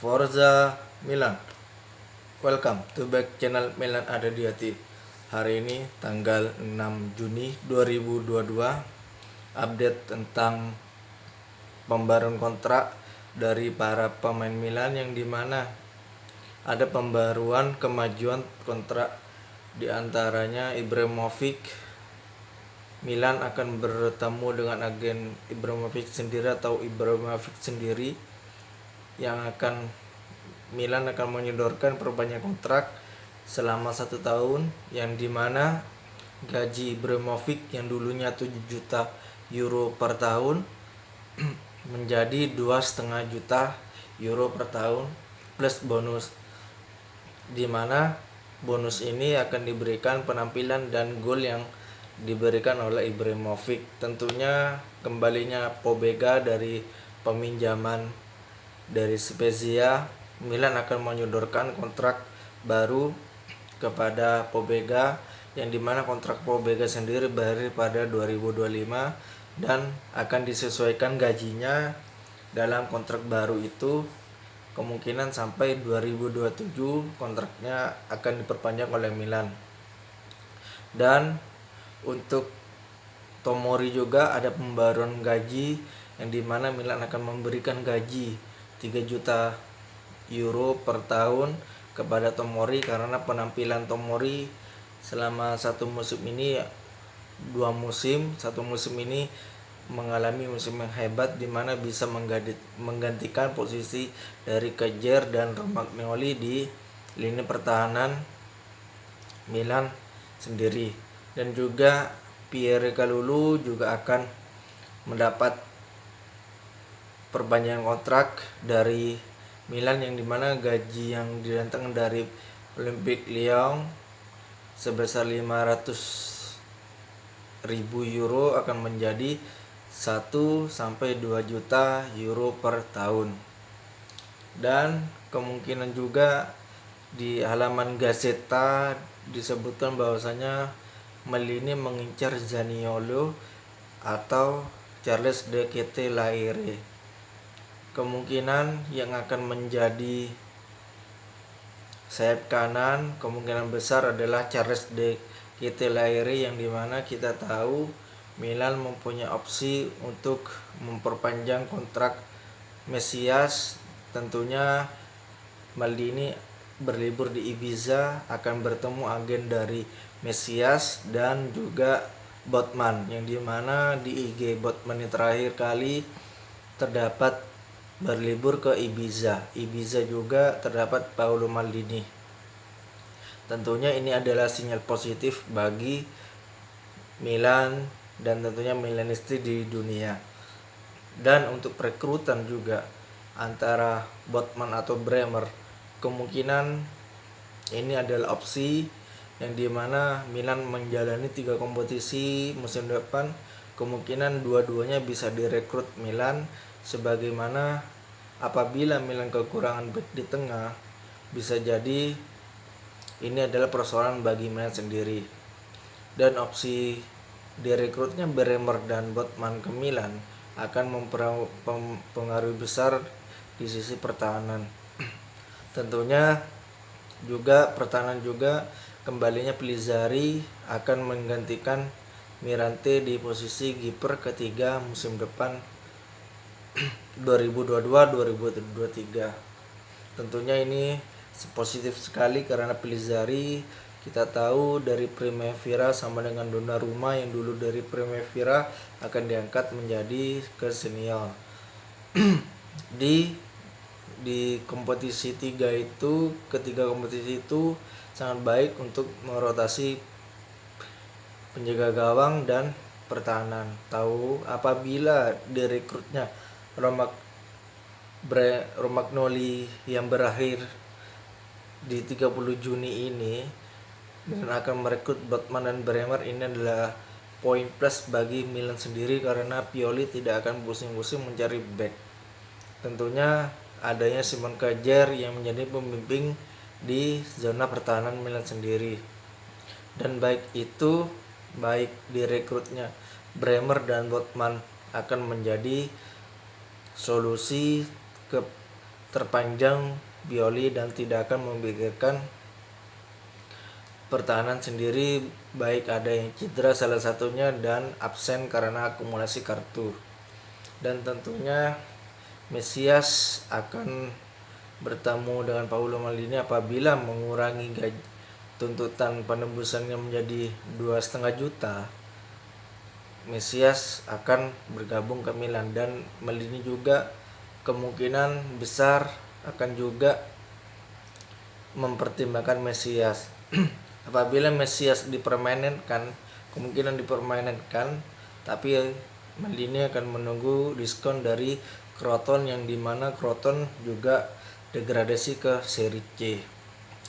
Forza Milan. Welcome to back channel Milan ada di hati. Hari ini tanggal 6 Juni 2022, update tentang pembaruan kontrak dari para pemain Milan, yang dimana ada pembaruan kemajuan kontrak, diantaranya Ibrahimovic. Milan akan bertemu dengan agen Ibrahimovic sendiri atau Ibrahimovic sendiri, yang Milan akan menyodorkan perpanjangan kontrak selama 1 tahun, yang dimana gaji Ibrahimovic yang dulunya 7 juta euro per tahun menjadi 2,5 juta euro per tahun plus bonus, dimana bonus ini akan diberikan penampilan dan gol yang diberikan oleh Ibrahimovic. Tentunya kembalinya Pobega dari peminjaman dari Spezia, Milan akan menyodorkan kontrak baru kepada Pobega, yang dimana kontrak Pobega sendiri berakhir pada 2025 dan akan disesuaikan gajinya dalam kontrak baru itu. Kemungkinan sampai 2027 kontraknya akan diperpanjang oleh Milan. Dan untuk Tomori juga ada pembaruan gaji, yang dimana Milan akan memberikan gaji 3 juta euro per tahun kepada Tomori, karena penampilan Tomori selama satu musim ini, satu musim ini mengalami musim yang hebat, dimana bisa menggantikan posisi dari Kejer dan Romagnoli di lini pertahanan Milan sendiri. Dan juga Pierre Kalulu juga akan mendapat perpanjangan kontrak dari Milan, yang dimana gaji yang didatangkan dari Olympique Lyon sebesar 500.000 euro akan menjadi 1-2 juta euro per tahun. Dan kemungkinan juga di halaman Gazzetta disebutkan bahwasanya Maldini mengincar Zaniolo atau Charles de Ketelaere. Kemungkinan yang akan menjadi sayap kanan kemungkinan besar adalah Charles de Ketelaere, yang dimana kita tahu Milan mempunyai opsi untuk memperpanjang kontrak Mesias. Tentunya Maldini berlibur di Ibiza akan bertemu agen dari Mesias dan juga Botman, yang dimana di IG Botman yang terakhir kali terdapat berlibur ke Ibiza. Ibiza juga terdapat Paolo Maldini. Tentunya ini adalah sinyal positif bagi Milan dan tentunya Milanisti di dunia. Dan untuk perekrutan juga antara Botman atau Bremer, kemungkinan ini adalah opsi, yang dimana Milan menjalani 3 kompetisi musim depan. Kemungkinan dua-duanya bisa direkrut Milan, sebagaimana apabila Milan kekurangan back di tengah, bisa jadi ini adalah persoalan bagi Milan sendiri. Dan opsi direkrutnya Bremer dan Botman ke Milan akan mempengaruhi besar di sisi pertahanan. Tentunya juga pertahanan juga kembalinya Pizzari akan menggantikan Mirante di posisi kiper ketiga musim depan 2022-2023. Tentunya ini positif sekali karena Pizzari kita tahu dari Primavera sama dengan Donnarumma, yang dulu dari Primavera akan diangkat menjadi ke senior. di kompetisi ketiga kompetisi itu sangat baik untuk merotasi penjaga gawang dan pertahanan. Tahu apabila direkrutnya Romagnoli yang berakhir di 30 Juni ini dan akan merekrut Botman dan Bremer, ini adalah poin plus bagi Milan sendiri, karena Pioli tidak akan pusing-pusing mencari back. Tentunya adanya Simon Kjaer yang menjadi pembimbing di zona pertahanan Milan sendiri. Dan baik direkrutnya Bremer dan Botman akan menjadi solusi terpanjang Pioli dan tidak akan memikirkan pertahanan sendiri, baik ada yang cedera salah satunya dan absen karena akumulasi kartu. Dan tentunya Mesias akan bertemu dengan Paulo Maldini apabila mengurangi tuntutan penembusannya menjadi 2,5 juta. Mesias akan bergabung ke Milan dan Maldini juga kemungkinan besar akan juga mempertimbangkan Mesias. Apabila Mesias kemungkinan dipermainkan, tapi Maldini akan menunggu diskon dari Crotone, yang dimana Crotone juga degradasi ke Serie C,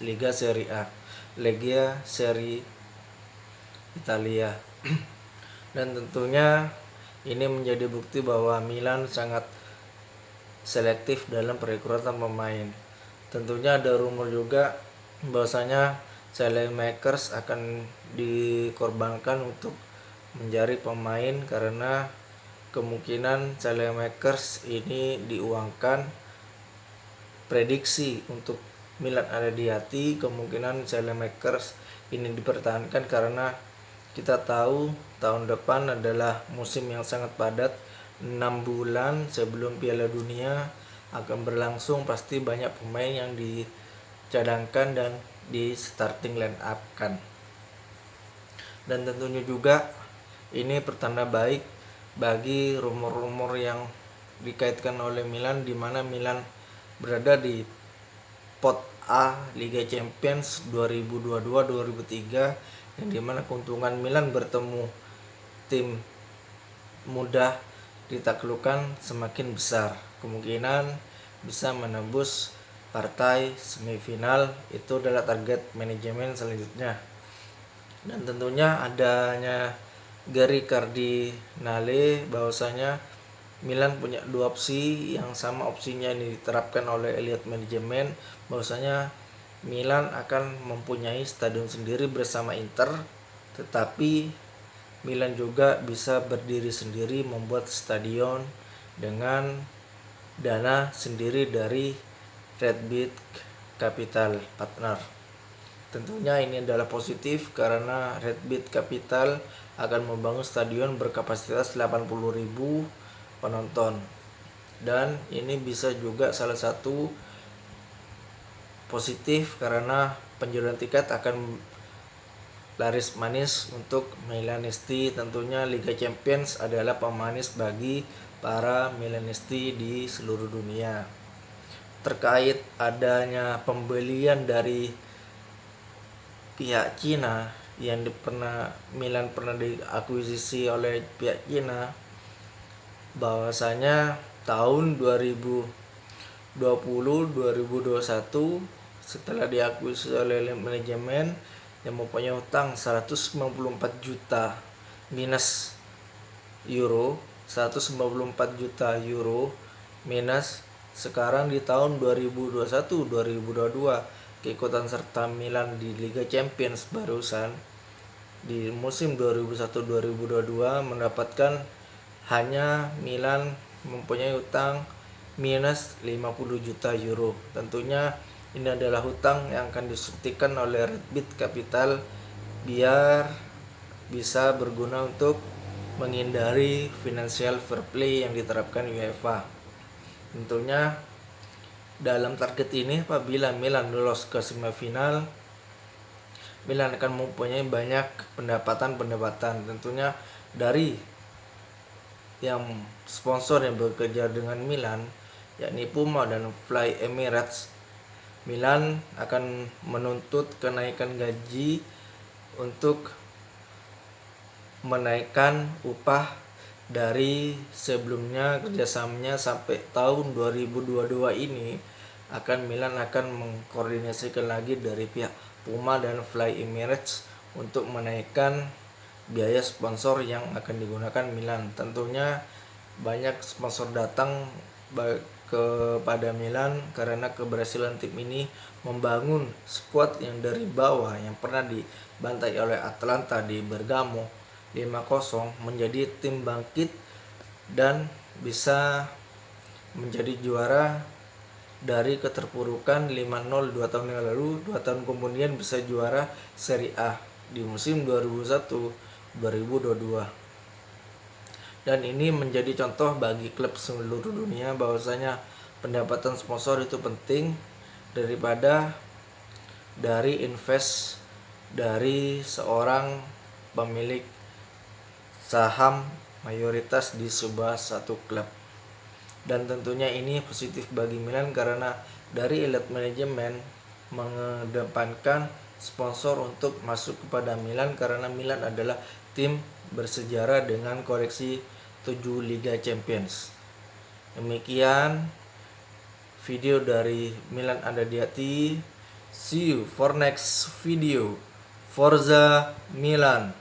Liga Serie A, Lega Serie Italia. Dan tentunya ini menjadi bukti bahwa Milan sangat selektif dalam perekrutan pemain. Tentunya ada rumor juga bahwasanya Makers akan dikorbankan untuk mencari pemain karena kemungkinan Makers ini diuangkan. Prediksi untuk Milan ada di hati, kemungkinan Makers ini dipertahankan karena kita tahu tahun depan adalah musim yang sangat padat. 6 bulan sebelum Piala Dunia akan berlangsung, pasti banyak pemain yang dicadangkan dan di starting line up kan. Dan tentunya juga ini pertanda baik bagi rumor-rumor yang dikaitkan oleh Milan, di mana Milan berada di pot A Liga Champions 2022-2023, yang dimana keuntungan Milan bertemu tim mudah ditaklukkan semakin besar. Kemungkinan bisa menembus partai semifinal, itu adalah target manajemen selanjutnya. Dan tentunya adanya Gary Cardinale, bahwasanya Milan punya dua opsi, yang sama opsinya ini diterapkan oleh elite manajemen, bahwasanya Milan akan mempunyai stadion sendiri bersama Inter, tetapi Milan juga bisa berdiri sendiri membuat stadion dengan dana sendiri dari Redbit Capital Partner. Tentunya ini adalah positif karena Redbit Capital akan membangun stadion berkapasitas 80.000 penonton, dan ini bisa juga salah satu positif karena penjualan tiket akan laris manis untuk Milanisti. Tentunya Liga Champions adalah pemanis bagi para Milanisti di seluruh dunia. Terkait adanya pembelian dari pihak Cina yang Milan pernah diakuisisi oleh pihak Cina, bahwasanya tahun 2020-2021 setelah diakuisisi oleh manajemen yang mempunyai utang 194 juta minus euro, 194 juta euro minus. Sekarang di tahun 2021-2022 keikutan serta Milan di Liga Champions barusan di musim 2021-2022 mendapatkan hanya Milan mempunyai utang minus 50 juta euro. Tentunya ini adalah hutang yang akan disuntikan oleh Redbit Capital biar bisa berguna untuk menghindari financial fair play yang diterapkan UEFA. Tentunya dalam target ini, apabila Milan lolos ke semifinal, Milan akan mempunyai banyak pendapatan. Tentunya dari yang sponsor yang bekerja dengan Milan, yakni Puma dan Fly Emirates. Milan akan menuntut kenaikan gaji untuk menaikkan upah dari sebelumnya kerjasamanya sampai tahun 2022 ini. Milan akan mengkoordinasikan lagi dari pihak Puma dan Fly Emirates untuk menaikkan biaya sponsor yang akan digunakan Milan. Tentunya banyak sponsor datang kepada Milan karena keberhasilan tim ini membangun skuad yang dari bawah, yang pernah dibantai oleh Atalanta di Bergamo 5-0 menjadi tim bangkit dan bisa menjadi juara dari keterpurukan 5-0 2 tahun yang lalu. 2 tahun kemudian bisa juara Serie A di musim 2001-2022. Dan ini menjadi contoh bagi klub seluruh dunia bahwasanya pendapatan sponsor itu penting daripada dari invest dari seorang pemilik saham mayoritas di sebuah satu klub. Dan tentunya ini positif bagi Milan karena dari elite manajemen mengedepankan sponsor untuk masuk kepada Milan karena Milan adalah tim bersejarah dengan koleksi 7 Liga Champions. Demikian video dari Milan Ada di Hati. See you for next video. Forza Milan.